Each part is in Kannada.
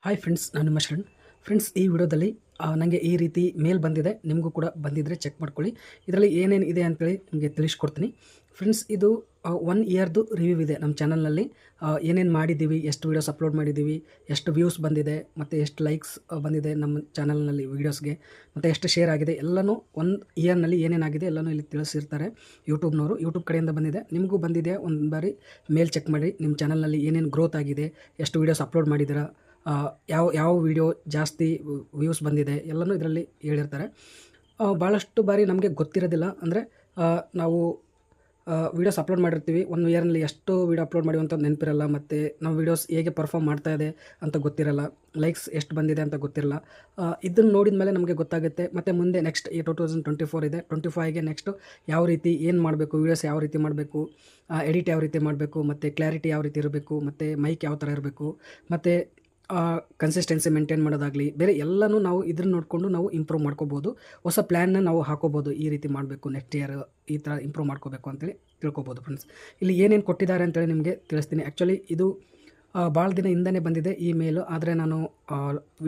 ಹಾಯ್ ಫ್ರೆಂಡ್ಸ್, ನಾನು ನಿಮ್ಮ ಶರಣ್. ಫ್ರೆಂಡ್ಸ್, ಈ ವಿಡಿಯೋದಲ್ಲಿ ನನಗೆ ಈ ರೀತಿ ಮೇಲ್ ಬಂದಿದೆ. ನಿಮಗೂ ಕೂಡ ಬಂದಿದ್ದರೆ ಚೆಕ್ ಮಾಡ್ಕೊಳ್ಳಿ. ಇದರಲ್ಲಿ ಏನೇನು ಇದೆ ಅಂತೇಳಿ ನಿಮಗೆ ತಿಳಿಸ್ಕೊಡ್ತೀನಿ. ಫ್ರೆಂಡ್ಸ್, ಇದು 1 ಇಯರ್ದು ರಿವ್ಯೂ ಇದೆ ನಮ್ಮ ಚಾನಲ್ನಲ್ಲಿ. ಏನೇನು ಮಾಡಿದ್ದೀವಿ, ಎಷ್ಟು ವೀಡಿಯೋಸ್ ಅಪ್ಲೋಡ್ ಮಾಡಿದ್ದೀವಿ, ಎಷ್ಟು ವ್ಯೂಸ್ ಬಂದಿದೆ, ಮತ್ತು ಎಷ್ಟು ಲೈಕ್ಸ್ ಬಂದಿದೆ ನಮ್ಮ ಚಾನಲ್ನಲ್ಲಿ ವೀಡಿಯೋಸ್ಗೆ, ಮತ್ತು ಎಷ್ಟು ಶೇರ್ ಆಗಿದೆ, ಎಲ್ಲನೂ 1 ಇಯರ್ನಲ್ಲಿ ಏನೇನಾಗಿದೆ ಎಲ್ಲನೂ ಇಲ್ಲಿ ತಿಳಿಸಿರ್ತಾರೆ ಯೂಟ್ಯೂಬ್ನವರು. ಯೂಟ್ಯೂಬ್ ಕಡೆಯಿಂದ ಬಂದಿದೆ. ನಿಮಗೂ ಬಂದಿದೆ. ಒಂದು ಬಾರಿ ಮೇಲ್ ಚೆಕ್ ಮಾಡಿ. ನಿಮ್ಮ ಚಾನಲ್ನಲ್ಲಿ ಏನೇನು ಗ್ರೋತ್ ಆಗಿದೆ, ಎಷ್ಟು ವೀಡಿಯೋಸ್ ಅಪ್ಲೋಡ್ ಮಾಡಿದ್ದೀರಾ, ಯಾವ ಯಾವ ವೀಡಿಯೋ ಜಾಸ್ತಿ ವ್ಯೂಸ್ ಬಂದಿದೆ ಎಲ್ಲನೂ ಇದರಲ್ಲಿ ಹೇಳಿರ್ತಾರೆ. ಭಾಳಷ್ಟು ಬಾರಿ ನಮಗೆ ಗೊತ್ತಿರೋದಿಲ್ಲ. ಅಂದರೆ ನಾವು ವೀಡಿಯೋಸ್ ಅಪ್ಲೋಡ್ ಮಾಡಿರ್ತೀವಿ. 1 ಇಯರ್ನಲ್ಲಿ ಎಷ್ಟು ವೀಡಿಯೋ ಅಪ್ಲೋಡ್ ಮಾಡಿವಿ ಅಂತ ನೆನಪಿರಲ್ಲ. ಮತ್ತು ನಾವು ವೀಡಿಯೋಸ್ ಹೇಗೆ ಪರ್ಫಾರ್ಮ್ ಮಾಡ್ತಾ ಇದೆ ಅಂತ ಗೊತ್ತಿರಲ್ಲ. ಲೈಕ್ಸ್ ಎಷ್ಟು ಬಂದಿದೆ ಅಂತ ಗೊತ್ತಿರಲ್ಲ. ಇದನ್ನು ನೋಡಿದ ಮೇಲೆ ನಮಗೆ ಗೊತ್ತಾಗುತ್ತೆ. ಮತ್ತು ಮುಂದೆ ನೆಕ್ಸ್ಟ್ ಈ 2024 ಇದೆ, 25ಗೆ ನೆಕ್ಸ್ಟು ಯಾವ ರೀತಿ ಏನು ಮಾಡಬೇಕು, ವೀಡಿಯೋಸ್ ಯಾವ ರೀತಿ ಮಾಡಬೇಕು, ಎಡಿಟ್ ಯಾವ ರೀತಿ ಮಾಡಬೇಕು, ಮತ್ತು ಕ್ಲಾರಿಟಿ ಯಾವ ರೀತಿ ಇರಬೇಕು, ಮತ್ತು ಮೈಕ್ ಯಾವ ಥರ ಇರಬೇಕು, ಮತ್ತು ಕನ್ಸಿಸ್ಟೆನ್ಸಿ ಮೇಂಟೈನ್ ಮಾಡೋದಾಗಲಿ, ಬೇರೆ ಎಲ್ಲನೂ ನಾವು ಇದನ್ನು ನೋಡಿಕೊಂಡು ನಾವು ಇಂಪ್ರೂವ್ ಮಾಡ್ಕೋಬೋದು. ಹೊಸ ಪ್ಲ್ಯಾನ್ನ ನಾವು ಹಾಕೋಬೋದು. ಈ ರೀತಿ ಮಾಡಬೇಕು, ನೆಕ್ಸ್ಟ್ ಇಯರ್ ಈ ಥರ ಇಂಪ್ರೂವ್ ಮಾಡ್ಕೋಬೇಕು ಅಂತೇಳಿ ತಿಳ್ಕೊಬೋದು. ಫ್ರೆಂಡ್ಸ್, ಇಲ್ಲಿ ಏನೇನು ಕೊಟ್ಟಿದ್ದಾರೆ ಅಂತೇಳಿ ನಿಮಗೆ ತಿಳಿಸ್ತೀನಿ. ಆ್ಯಕ್ಚುಲಿ ಇದು ಭಾಳ ದಿನ ಹಿಂದೆಯೇ ಬಂದಿದೆ ಈ ಮೇಲು. ಆದರೆ ನಾನು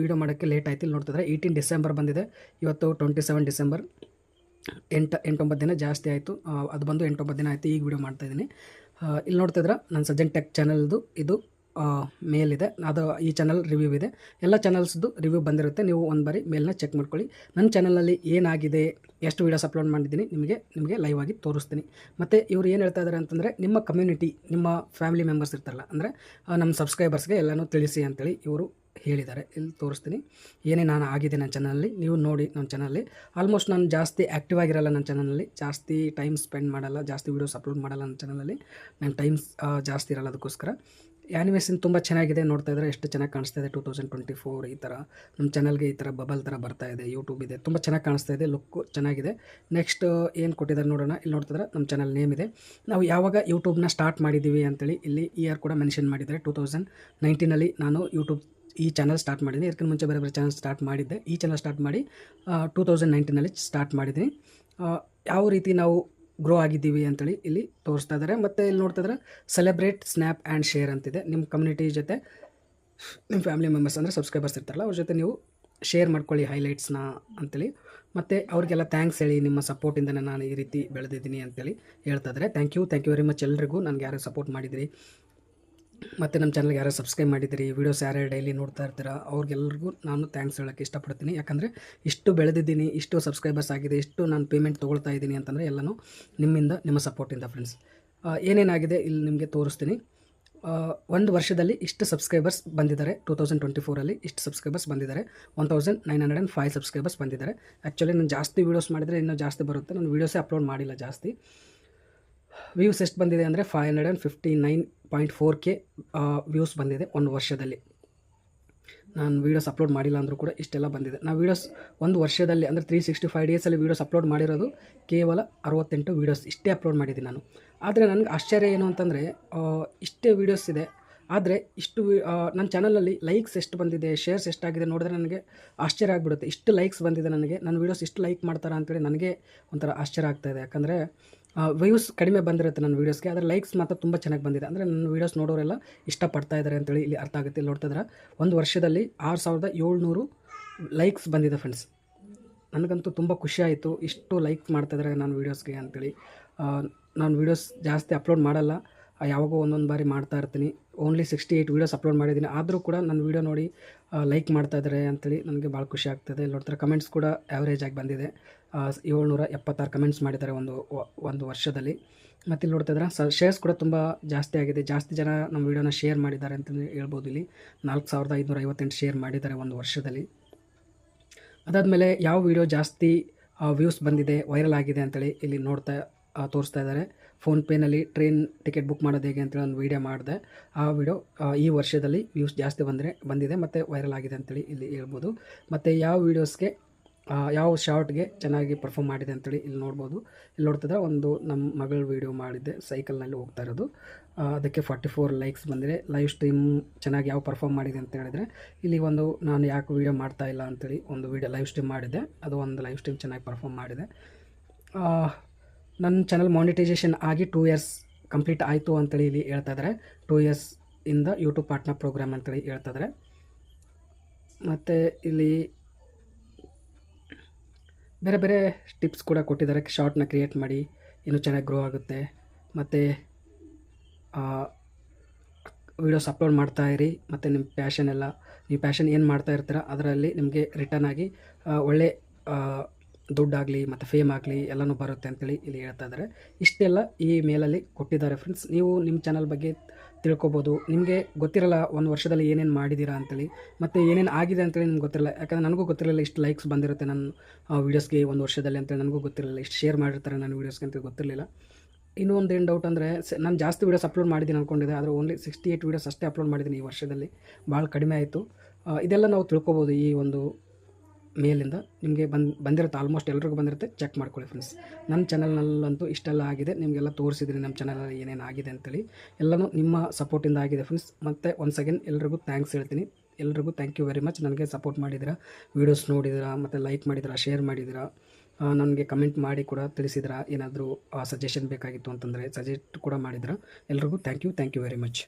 ವೀಡಿಯೋ ಮಾಡೋಕ್ಕೆ ಲೇಟ್ ಆಯಿತು. ಇಲ್ಲಿ ನೋಡ್ತಿದ್ರೆ 18 ಡಿಸೆಂಬರ್ ಬಂದಿದೆ. ಇವತ್ತು 27 ಡಿಸೆಂಬರ್. 8-9 ದಿನ ಜಾಸ್ತಿ ಆಯಿತು. ಅದು ಬಂದು 8-9 ದಿನ ಆಯಿತು. ಈಗ ವೀಡಿಯೋ ಮಾಡ್ತಾಯಿದ್ದೀನಿ. ಇಲ್ಲಿ ನೋಡ್ತಿದ್ರೆ ನನ್ನ ಸಜೆನ್ ಟೆಕ್ ಚಾನಲ್ದು ಇದು ಮೇಲಿದೆ. ಅದು ಈ ಚಾನಲ್ ರಿವ್ಯೂ ಇದೆ. ಎಲ್ಲ ಚಾನಲ್ಸ್ದು ರಿವ್ಯೂ ಬಂದಿರುತ್ತೆ. ನೀವು ಒಂದು ಬಾರಿ ಮೇಲ್ನ ಚೆಕ್ ಮಾಡ್ಕೊಳ್ಳಿ. ನನ್ನ ಚಾನಲಲ್ಲಿ ಏನಾಗಿದೆ, ಎಷ್ಟು ವೀಡಿಯೋಸ್ ಅಪ್ಲೋಡ್ ಮಾಡಿದ್ದೀನಿ ನಿಮಗೆ ಲೈವ್ ಆಗಿ ತೋರಿಸ್ತೀನಿ. ಮತ್ತು ಇವ್ರು ಏನು ಹೇಳ್ತಾ ಇದ್ದಾರೆ ಅಂತಂದರೆ, ನಿಮ್ಮ ಕಮ್ಯುನಿಟಿ, ನಿಮ್ಮ ಫ್ಯಾಮಿಲಿ ಮೆಂಬರ್ಸ್ ಇರ್ತಾರಲ್ಲ, ಅಂದರೆ ನಮ್ಮ ಸಬ್ಸ್ಕ್ರೈಬರ್ಸ್ಗೆ ಎಲ್ಲನೂ ತಿಳಿಸಿ ಅಂತೇಳಿ ಇವರು ಹೇಳಿದ್ದಾರೆ. ಇಲ್ಲಿ ತೋರಿಸ್ತೀನಿ ಏನೇ ನಾನು ಆಗಿದೆ ನನ್ನ ಚಾನಲಲ್ಲಿ. ನೀವು ನೋಡಿ, ನನ್ನ ಚಾನಲಲ್ಲಿ ಆಲ್ಮೋಸ್ಟ್ ನಾನು ಜಾಸ್ತಿ ಆ್ಯಕ್ಟಿವ್ ಆಗಿರಲ್ಲ. ನನ್ನ ಚಾನಲಲ್ಲಿ ಜಾಸ್ತಿ ಟೈಮ್ ಸ್ಪೆಂಡ್ ಮಾಡಲ್ಲ, ಜಾಸ್ತಿ ವೀಡಿಯೋಸ್ ಅಪ್ಲೋಡ್ ಮಾಡಲ್ಲ. ನನ್ನ ಚಾನಲಲ್ಲಿ ನನ್ನ ಟೈಮ್ಸ್ ಜಾಸ್ತಿ ಇರಲ್ಲ. ಅದಕ್ಕೋಸ್ಕರ ಆ್ಯನಿಮೇಷನ್ ತುಂಬ ಚೆನ್ನಾಗಿದೆ. ನೋಡ್ತಾ ಇದ್ದರೆ ಎಷ್ಟು ಚೆನ್ನಾಗಿ ಕಾಣಿಸ್ತಾ ಇದೆ. 2024 ಈ ಥರ ನಮ್ಮ ಚಾನಲ್ಗೆ ಈ ಥರ ಬಬಲ್ ಥರ ಬರ್ತಾ ಇದೆ. ಯೂಟ್ಯೂಬ್ ಇದೆ, ತುಂಬ ಚೆನ್ನಾಗಿ ಕಾಣಿಸ್ತಾ ಇದೆ. ಲುಕ್ಕು ಚೆನ್ನಾಗಿದೆ. ನೆಕ್ಸ್ಟ್ ಏನು ಕೊಟ್ಟಿದ್ದಾರೆ ನೋಡೋಣ. ಇಲ್ಲಿ ನೋಡ್ತಿದ್ರೆ ನಮ್ಮ ಚಾನಲ್ ನೇಮ್ ಇದೆ. ನಾವು ಯಾವಾಗ ಯೂಟ್ಯೂಬ್ನ ಸ್ಟಾರ್ಟ್ ಮಾಡಿದ್ದೀವಿ ಅಂತೇಳಿ ಇಲ್ಲಿ ಇಯರ್ ಕೂಡ ಮೆನ್ಷನ್ ಮಾಡಿದ್ದಾರೆ. 2019ನಲ್ಲಿ ನಾನು ಯೂಟ್ಯೂಬ್ ಈ ಚಾನಲ್ ಸ್ಟಾರ್ಟ್ ಮಾಡಿದ್ದೀನಿ. ಇದಕ್ಕಿಂತ ಮುಂಚೆ ಬೇರೆ ಬೇರೆ ಚಾನಲ್ ಸ್ಟಾರ್ಟ್ ಮಾಡಿದ್ದೆ. ಈ ಚಾನಲ್ ಸ್ಟಾರ್ಟ್ ಮಾಡಿ 2019ನಲ್ಲಿ ಸ್ಟಾರ್ಟ್ ಮಾಡಿದ್ದೀನಿ. ಯಾವ ರೀತಿ ನಾವು ಗ್ರೋ ಆಗಿದ್ದೀವಿ ಅಂತೇಳಿ ಇಲ್ಲಿ ತೋರಿಸ್ತಾ ಇದ್ದಾರೆ. ಮತ್ತು ಇಲ್ಲಿ ನೋಡ್ತಿದ್ರೆ ಸೆಲೆಬ್ರೇಟ್ ಸ್ನ್ಯಾಪ್ ಆ್ಯಂಡ್ ಶೇರ್ ಅಂತಿದೆ. ನಿಮ್ಮ ಕಮ್ಯುನಿಟಿ ಜೊತೆ, ನಿಮ್ಮ ಫ್ಯಾಮಿಲಿ ಮೆಂಬರ್ಸ್ ಅಂದರೆ ಸಬ್ಸ್ಕ್ರೈಬರ್ಸ್ ಇರ್ತಾರಲ್ಲ, ಅವ್ರ ಜೊತೆ ನೀವು ಶೇರ್ ಮಾಡ್ಕೊಳ್ಳಿ ಹೈಲೈಟ್ಸ್ನ ಅಂತೇಳಿ. ಮತ್ತು ಅವ್ರಿಗೆಲ್ಲ ಥ್ಯಾಂಕ್ಸ್ ಹೇಳಿ, ನಿಮ್ಮ ಸಪೋರ್ಟಿಂದನೇ ನಾನು ಈ ರೀತಿ ಬೆಳೆದಿದ್ದೀನಿ ಅಂತೇಳಿ ಹೇಳ್ತಾ ಇದ್ದಾರೆ. ಥ್ಯಾಂಕ್ ಯು ವೆರಿ ಮಚ್ ಎಲ್ರಿಗೂ. ನನಗೆ ಯಾರು ಸಪೋರ್ಟ್ ಮಾಡಿದಿರಿ, ಮತ್ತು ನಮ್ಮ ಚಾನಲ್ಗೆ ಯಾರು ಸಬ್ಸ್ಕ್ರೈಬ್ ಮಾಡಿದಿರಿ, ವೀಡಿಯೋಸ್ ಯಾರು ಡೈಲಿ ನೋಡ್ತಾ ಇರ್ತೀರ, ಅವ್ರಿಗೆಲ್ರಿಗೂ ನಾನು ಥ್ಯಾಂಕ್ಸ್ ಹೇಳೋಕ್ಕೆ ಇಷ್ಟಪಡ್ತೀನಿ. ಯಾಕಂದರೆ ಇಷ್ಟು ಬೆಳೆದಿದ್ದೀನಿ, ಇಷ್ಟು ಸಬ್ಸ್ಕ್ರೈಬರ್ಸ್ ಆಗಿದೆ, ಇಷ್ಟು ನಾನು ಪೇಮೆಂಟ್ ತೊಗೊಳ್ತಾ ಇದ್ದೀನಿ ಅಂತಂದರೆ ಎಲ್ಲನೂ ನಿಮ್ಮಿಂದ, ನಿಮ್ಮ ಸಪೋರ್ಟಿಂದ. ಫ್ರೆಂಡ್ಸ್, ಏನೇನಾಗಿದೆ ಇಲ್ಲಿ ನಿಮಗೆ ತೋರಿಸ್ತೀನಿ. 1 ವರ್ಷದಲ್ಲಿ ಇಷ್ಟು ಸಬ್ಸ್ಕ್ರೈಬರ್ಸ್ ಬಂದಿದ್ದಾರೆ. 2024ರಲ್ಲಿ ಇಷ್ಟು ಸಬ್ಸ್ಕ್ರೈಬರ್ಸ್ ಬಂದಿದ್ದಾರೆ. 1905 ಸಬ್ಸ್ಕ್ರೈಬರ್ಸ್ ಬಂದಿದ್ದಾರೆ. ಆ್ಯಕ್ಚುಲಿ ನಾನು ಜಾಸ್ತಿ ವೀಡಿಯೋಸ್ ಮಾಡಿದರೆ ಇನ್ನೂ ಜಾಸ್ತಿ ಬರುತ್ತೆ. ನಾನು ವೀಡಿಯೋಸೇ ಅಪ್ಲೋಡ್ ಮಾಡಿಲ್ಲ ಜಾಸ್ತಿ. ವ್ಯೂಸ್ ಎಷ್ಟು ಬಂದಿದೆ ಅಂದರೆ 559.4K ವ್ಯೂಸ್ ಬಂದಿದೆ 1 ವರ್ಷದಲ್ಲಿ. ನಾನು ವೀಡಿಯೋಸ್ ಅಪ್ಲೋಡ್ ಮಾಡಿಲ್ಲ ಅಂದರೂ ಕೂಡ ಇಷ್ಟೆಲ್ಲ ಬಂದಿದೆ. ನಾವು ವೀಡಿಯೋಸ್ 1 ವರ್ಷದಲ್ಲಿ ಅಂದರೆ 365 ಡೇಸಲ್ಲಿ ವೀಡಿಯೋಸ್ ಅಪ್ಲೋಡ್ ಮಾಡಿರೋದು ಕೇವಲ 68 ವೀಡಿಯೋಸ್ ಇಷ್ಟೇ ಅಪ್ಲೋಡ್ ಮಾಡಿದ್ದೀನಿ ನಾನು. ಆದರೆ ನನಗೆ ಆಶ್ಚರ್ಯ ಏನು ಅಂತಂದರೆ, ಇಷ್ಟೇ ವೀಡಿಯೋಸ್ ಇದೆ, ಆದರೆ ಇಷ್ಟು ನನ್ನ ಚಾನಲಲ್ಲಿ ಲೈಕ್ಸ್ ಎಷ್ಟು ಬಂದಿದೆ, ಶೇರ್ಸ್ ಎಷ್ಟಾಗಿದೆ ನೋಡಿದ್ರೆ ನನಗೆ ಆಶ್ಚರ್ಯ ಆಗಿಬಿಡುತ್ತೆ. ಇಷ್ಟು ಲೈಕ್ಸ್ ಬಂದಿದೆ ನನಗೆ, ನನ್ನ ವೀಡಿಯೋಸ್ ಇಷ್ಟು ಲೈಕ್ ಮಾಡ್ತಾರೆ ಅಂತೇಳಿ ನನಗೆ ಒಂಥರ ಆಶ್ಚರ್ಯ ಆಗ್ತಾಯಿದೆ. ಯಾಕಂದರೆ ವ್ಯೂಸ್ ಕಡಿಮೆ ಬಂದಿರುತ್ತೆ ನನ್ನ ವೀಡಿಯೋಸ್ಗೆ, ಆದರೆ ಲೈಕ್ಸ್ ಮಾತ್ರ ತುಂಬ ಚೆನ್ನಾಗಿ ಬಂದಿದೆ. ಅಂದರೆ ನನ್ನ ವೀಡಿಯೋಸ್ ನೋಡೋರೆಲ್ಲ ಇಷ್ಟಪಡ್ತಾ ಇದ್ದಾರೆ ಅಂತೇಳಿ ಇಲ್ಲಿ ಅರ್ಥ ಆಗುತ್ತೆ. ಇಲ್ಲಿ ನೋಡ್ತಿದ್ರೆ 1 ವರ್ಷದಲ್ಲಿ 6700 ಲೈಕ್ಸ್ ಬಂದಿದೆ. ಫ್ರೆಂಡ್ಸ್, ನನಗಂತೂ ತುಂಬ ಖುಷಿ ಆಯಿತು. ಇಷ್ಟು ಲೈಕ್ಸ್ ಮಾಡ್ತಾಯಿದ್ದಾರೆ ನನ್ನ ವೀಡಿಯೋಸ್ಗೆ ಅಂತೇಳಿ. ನಾನು ವೀಡಿಯೋಸ್ ಜಾಸ್ತಿ ಅಪ್ಲೋಡ್ ಮಾಡಲ್ಲ, ಯಾವಾಗೋ ಒಂದೊಂದು ಬಾರಿ ಮಾಡ್ತಾ ಇರ್ತೀನಿ. ಓನ್ಲಿ 68 ವೀಡಿಯೋಸ್ ಅಪ್ಲೋಡ್ ಮಾಡಿದ್ದೀನಿ. ಆದರೂ ಕೂಡ ನನ್ನ ವೀಡಿಯೋ ನೋಡಿ ಲೈಕ್ ಮಾಡ್ತಾಯಿದ್ದಾರೆ ಅಂತೇಳಿ ನನಗೆ ಭಾಳ ಖುಷಿ ಆಗ್ತದೆ. ಇಲ್ಲಿ ನೋಡ್ತಾರೆ ಕಮೆಂಟ್ಸ್ ಕೂಡ ಆ್ಯಾವ್ರೇಜ್ ಆಗಿ ಬಂದಿದೆ. 776 ಕಮೆಂಟ್ಸ್ ಮಾಡಿದ್ದಾರೆ ಒಂದು ವರ್ಷದಲ್ಲಿ. ಮತ್ತು ಇಲ್ಲಿ ನೋಡ್ತಿದ್ರೆ ಶೇರ್ಸ್ ಕೂಡ ತುಂಬ ಜಾಸ್ತಿ ಆಗಿದೆ. ಜಾಸ್ತಿ ಜನ ನಮ್ಮ ವೀಡಿಯೋನ ಶೇರ್ ಮಾಡಿದ್ದಾರೆ ಅಂತಲೇ ಹೇಳ್ಬೋದು. ಇಲ್ಲಿ 4558 ಶೇರ್ ಮಾಡಿದ್ದಾರೆ 1 ವರ್ಷದಲ್ಲಿ. ಅದಾದಮೇಲೆ ಯಾವ ವೀಡಿಯೋ ಜಾಸ್ತಿ ವ್ಯೂಸ್ ಬಂದಿದೆ, ವೈರಲ್ ಆಗಿದೆ ಅಂತೇಳಿ ಇಲ್ಲಿ ತೋರಿಸ್ತಾ ಇದ್ದಾರೆ. ಫೋನ್ಪೇನಲ್ಲಿ ಟ್ರೈನ್ ಟಿಕೆಟ್ ಬುಕ್ ಮಾಡೋದು ಹೇಗೆ ಅಂತೇಳಿ ಒಂದು ವೀಡಿಯೋ ಮಾಡಿದೆ. ಆ ವಿಡಿಯೋ ಈ ವರ್ಷದಲ್ಲಿ ವ್ಯೂಸ್ ಜಾಸ್ತಿ ಬಂದಿದೆ ಮತ್ತು ವೈರಲ್ ಆಗಿದೆ ಅಂತೇಳಿ ಇಲ್ಲಿ ಹೇಳ್ಬೋದು. ಮತ್ತು ಯಾವ ವೀಡಿಯೋಸ್ಗೆ, ಯಾವ ಶಾರ್ಟ್ಗೆ ಚೆನ್ನಾಗಿ ಪರ್ಫಾರ್ಮ್ ಮಾಡಿದೆ ಅಂತೇಳಿ ಇಲ್ಲಿ ನೋಡ್ಬೋದು. ಇಲ್ಲಿ ನೋಡ್ತಿದ್ರೆ ಒಂದು ನಮ್ಮ ಮಗಳ ವೀಡಿಯೋ ಮಾಡಿದ್ದೆ, ಸೈಕಲ್ನಲ್ಲಿ ಹೋಗ್ತಾ ಇರೋದು. ಅದಕ್ಕೆ 44 ಲೈಕ್ಸ್ ಬಂದಿದೆ. ಲೈವ್ ಸ್ಟ್ರೀಮ್ ಚೆನ್ನಾಗಿ ಯಾವ ಪರ್ಫಾರ್ಮ್ ಮಾಡಿದೆ ಅಂತ ಹೇಳಿದರೆ, ಇಲ್ಲಿ ಒಂದು ನಾನು ಯಾಕೆ ವೀಡಿಯೋ ಮಾಡ್ತಾ ಇಲ್ಲ ಅಂತೇಳಿ ಒಂದು ವೀಡಿಯೋ ಲೈವ್ ಸ್ಟ್ರೀಮ್ ಮಾಡಿದ್ದೆ. ಅದು ಒಂದು ಲೈವ್ ಸ್ಟ್ರೀಮ್ ಚೆನ್ನಾಗಿ ಪರ್ಫಾರ್ಮ್ ಮಾಡಿದೆ. ನನ್ನ ಚಾನಲ್ ಮಾನಿಟೈಸೇಷನ್ ಆಗಿ 2 ಇಯರ್ಸ್ ಕಂಪ್ಲೀಟ್ ಆಯಿತು ಅಂತೇಳಿ ಇಲ್ಲಿ ಹೇಳ್ತಾ ಇದ್ದಾರೆ. 2 ಇಯರ್ಸ್ ಇಂದ ಯೂಟ್ಯೂಬ್ ಪಾರ್ಟ್ನರ್ ಪ್ರೋಗ್ರಾಮ್ ಅಂತೇಳಿ ಹೇಳ್ತಾ ಇದ್ದಾರೆ. ಮತ್ತು ಇಲ್ಲಿ ಬೇರೆ ಬೇರೆ ಟಿಪ್ಸ್ ಕೂಡ ಕೊಟ್ಟಿದ್ದಾರೆ. ಶಾರ್ಟ್ನ ಕ್ರಿಯೇಟ್ ಮಾಡಿ ಇನ್ನೂ ಚೆನ್ನಾಗಿ ಗ್ರೋ ಆಗುತ್ತೆ. ಮತ್ತು ವೀಡಿಯೋಸ್ ಅಪ್ಲೋಡ್ ಮಾಡ್ತಾ ಇರಿ. ಮತ್ತು ನಿಮ್ಮ ಪ್ಯಾಷನ್ ಎಲ್ಲ, ನೀವು ಪ್ಯಾಷನ್ ಏನು ಮಾಡ್ತಾ ಇರ್ತೀರ ಅದರಲ್ಲಿ ನಿಮಗೆ ರಿಟರ್ನ್ ಆಗಿ ಒಳ್ಳೆ ದುಡ್ಡಾಗಲಿ ಮತ್ತು ಫೇಮ್ ಆಗಲಿ ಎಲ್ಲನೂ ಬರುತ್ತೆ ಅಂತೇಳಿ ಇಲ್ಲಿ ಹೇಳ್ತಾ ಇದ್ದಾರೆ. ಇಷ್ಟೆಲ್ಲ ಈ ಮೇಲಲ್ಲಿ ಕೊಟ್ಟಿದ್ದಾರೆ ಫ್ರೆಂಡ್ಸ್. ನೀವು ನಿಮ್ಮ ಚಾನಲ್ ಬಗ್ಗೆ ತಿಳ್ಕೊಬೋದು. ನಿಮಗೆ ಗೊತ್ತಿರಲ್ಲ ಒಂದು ವರ್ಷದಲ್ಲಿ ಏನೇನು ಮಾಡಿದ್ದೀರಾ ಅಂತೇಳಿ, ಮತ್ತು ಏನೇನು ಆಗಿದೆ ಅಂತೇಳಿ ನಿಮ್ಗೆ ಗೊತ್ತಿರಲ್ಲ. ಯಾಕಂದರೆ ನನಗೂ ಗೊತ್ತಿರಲಿಲ್ಲ ಇಷ್ಟು ಲೈಕ್ಸ್ ಬಂದಿರುತ್ತೆ ನನ್ನ ವೀಡಿಯೋಸ್ಗೆ ಒಂದು ವರ್ಷದಲ್ಲಿ ಅಂತೇಳಿ ನನಗೂ ಗೊತ್ತಿರಲಿಲ್ಲ. ಇಷ್ಟು ಶೇರ್ ಮಾಡಿರ್ತಾರೆ ನನ್ನ ವೀಡಿಯೋಸ್ಗೆ ಅಂತ ಗೊತ್ತಿರಲಿಲ್ಲ. ಇನ್ನೂ ಒಂದು ಏನು ಡೌಟ್ ಅಂದರೆ ನಾನು ಜಾಸ್ತಿ ವೀಡಿಯೋಸ್ ಅಪ್ಲೋಡ್ ಮಾಡಿದ್ದೀನಿ ಅಂದ್ಕೊಂಡಿದ್ದೆ, ಆದರೆ ಓನ್ಲಿ 68 ವೀಡಿಯೋಸ್ ಅಷ್ಟೇ ಅಪ್ಲೋಡ್ ಮಾಡಿದ್ದೀನಿ ಈ ವರ್ಷದಲ್ಲಿ. ಭಾಳ ಕಡಿಮೆ ಆಯಿತು. ಇದೆಲ್ಲ ನಾವು ತಿಳ್ಕೊಬೋದು ಈ ಒಂದು ಮೇಲಿಂದ. ನಿಮಗೆ ಬಂದಿರುತ್ತೆ, ಆಲ್ಮೋಸ್ಟ್ ಎಲ್ರಿಗೂ ಬಂದಿರುತ್ತೆ. ಚೆಕ್ ಮಾಡ್ಕೊಳ್ಳಿ ಫ್ರೆಂಡ್ಸ್. ನನ್ನ ಚಾನಲ್ನಲ್ಲಂತೂ ಇಷ್ಟೆಲ್ಲ ಆಗಿದೆ, ನಿಮಗೆಲ್ಲ ತೋರಿಸಿದ್ದೀನಿ ನಮ್ಮ ಚಾನಲಲ್ಲಿ ಏನೇನು ಆಗಿದೆ ಅಂತೇಳಿ. ಎಲ್ಲನೂ ನಿಮ್ಮ ಸಪೋರ್ಟಿಂದ ಆಗಿದೆ ಫ್ರೆಂಡ್ಸ್. ಮತ್ತು ಒನ್ಸ್ ಅಗೇನ್ ಎಲ್ರಿಗೂ ಥ್ಯಾಂಕ್ಸ್ ಹೇಳ್ತೀನಿ. ಎಲ್ರಿಗೂ ಥ್ಯಾಂಕ್ ಯು ವೆರಿ ಮಚ್. ನನಗೆ ಸಪೋರ್ಟ್ ಮಾಡಿದ್ದೀರಾ, ವೀಡಿಯೋಸ್ ನೋಡಿದ್ದೀರಾ, ಮತ್ತು ಲೈಕ್ ಮಾಡಿದ್ದೀರಾ, ಶೇರ್ ಮಾಡಿದ್ದೀರಾ, ನನಗೆ ಕಮೆಂಟ್ ಮಾಡಿ ಕೂಡ ತಿಳಿಸಿದ್ರ. ಏನಾದರೂ ಸಜೆಷನ್ ಬೇಕಾಗಿತ್ತು ಅಂತಂದರೆ ಸಜೆಸ್ಟ್ ಕೂಡ ಮಾಡಿದ್ರ. ಎಲ್ರಿಗೂ ಥ್ಯಾಂಕ್ ಯು ವೆರಿ ಮಚ್.